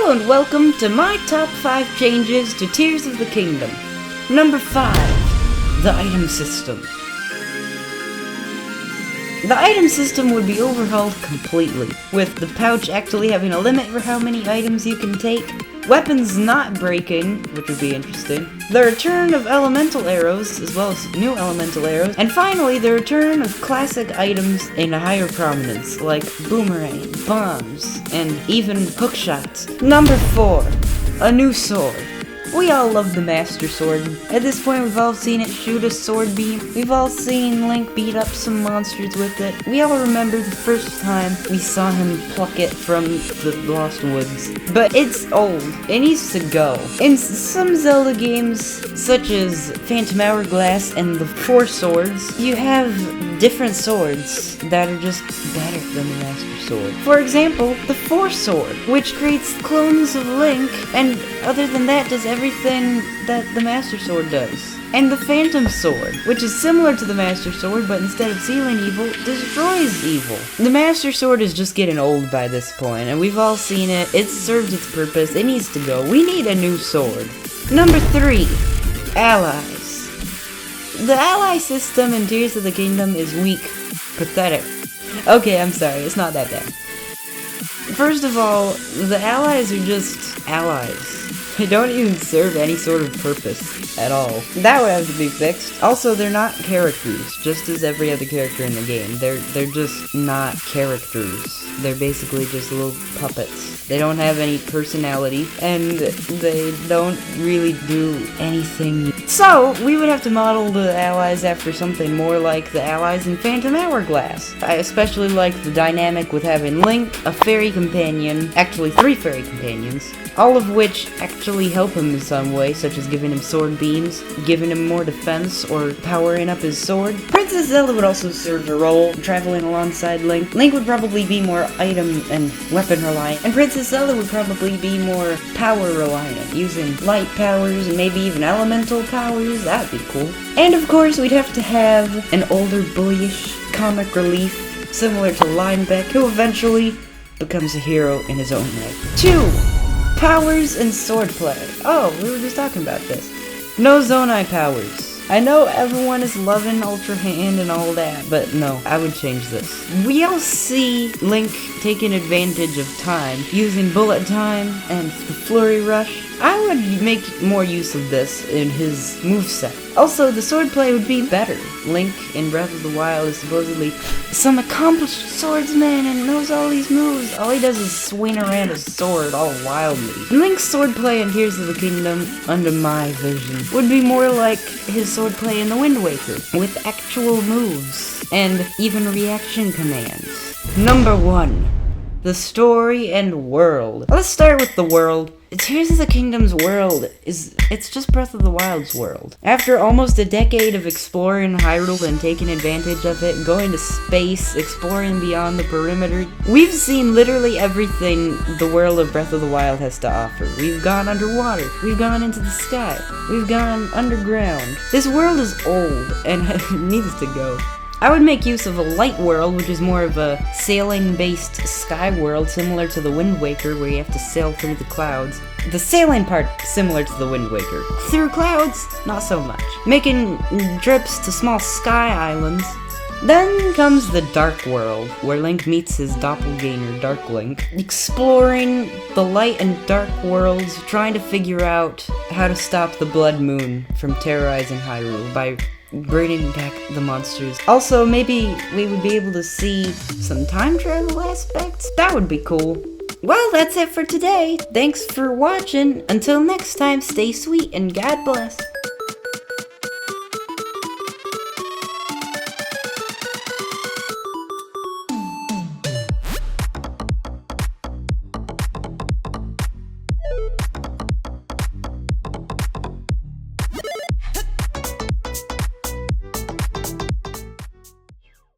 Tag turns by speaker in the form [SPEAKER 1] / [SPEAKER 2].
[SPEAKER 1] Hello and welcome to my top 5 changes to Tears of the Kingdom. Number 5. The item system. The item system would be overhauled completely, with the pouch actually having a limit for how many items you can take, weapons not breaking, which would be interesting, the return of elemental arrows, as well as new elemental arrows, and finally the return of classic items in a higher prominence, like boomerang, bombs, and even hookshots. Number 4. A new sword. We all love the Master Sword. At this point, we've all seen it shoot a sword beam. We've all seen Link beat up some monsters with it. We all remember the first time we saw him pluck it from the Lost Woods. But it's old. It needs to go. In some Zelda games, such as Phantom Hourglass and the Four Swords, you have different swords that are just better than the Master Sword. For example, the Four Sword, which creates clones of Link, and other than that does everything that the Master Sword does. And the Phantom Sword, which is similar to the Master Sword, but instead of sealing evil, destroys evil. The Master Sword is just getting old by this point, and we've all seen it. It's served its purpose. It needs to go. We need a new sword. Number 3. Allies. The ally system in Tears of the Kingdom is weak. Pathetic. Okay, I'm sorry. It's not that bad. First of all, the allies are just allies. They don't even serve any sort of purpose at all. That would have to be fixed. Also, they're not characters, just as every other character in the game. They're just not characters. They're basically just little puppets. They don't have any personality, and they don't really do anything. So, we would have to model the allies after something more like the allies in Phantom Hourglass. I especially like the dynamic with having Link, a fairy companion, actually 3 fairy companions, all of which actually help him in some way, such as giving him sword beams, giving him more defense, or powering up his sword. Princess Zelda would also serve a role, traveling alongside Link. Link would probably be more item and weapon reliant, and Princess Zelda would probably be more power reliant, using light powers and maybe even elemental powers. That'd be cool. And of course, we'd have to have an older boyish comic relief, similar to Linebeck, who eventually becomes a hero in his own right. 2. Powers and swordplay. Oh, we were just talking about this. No Zonai powers. I know everyone is loving Ultra Hand and all that, but no, I would change this. We all see Link taking advantage of time, using bullet time and the flurry rush. I would make more use of this in his moveset. Also, the swordplay would be better. Link in Breath of the Wild is supposedly some accomplished swordsman and knows all these moves. All he does is swing around his sword all wildly. Link's swordplay in Tears of the Kingdom, under my vision, would be more like his swordplay in The Wind Waker, with actual moves and even reaction commands. Number 1. The story and world. Let's start with the world. Tears of the Kingdom's world it's just Breath of the Wild's world. After almost a decade of exploring Hyrule and taking advantage of it, going to space, exploring beyond the perimeter, we've seen literally everything the world of Breath of the Wild has to offer. We've gone underwater, we've gone into the sky, we've gone underground. This world is old and needs to go. I would make use of a light world, which is more of a sailing-based sky world, similar to the Wind Waker, where you have to sail through the clouds. The sailing part, similar to the Wind Waker. Through clouds, not so much. Making trips to small sky islands. Then comes the Dark World, where Link meets his doppelganger, Dark Link. Exploring the light and dark worlds, trying to figure out how to stop the Blood Moon from terrorizing Hyrule by bringing back the monsters. Also, maybe we would be able to see some time travel aspects. That would be cool. Well, that's it for today. Thanks for watching. Until next time, stay sweet and God bless.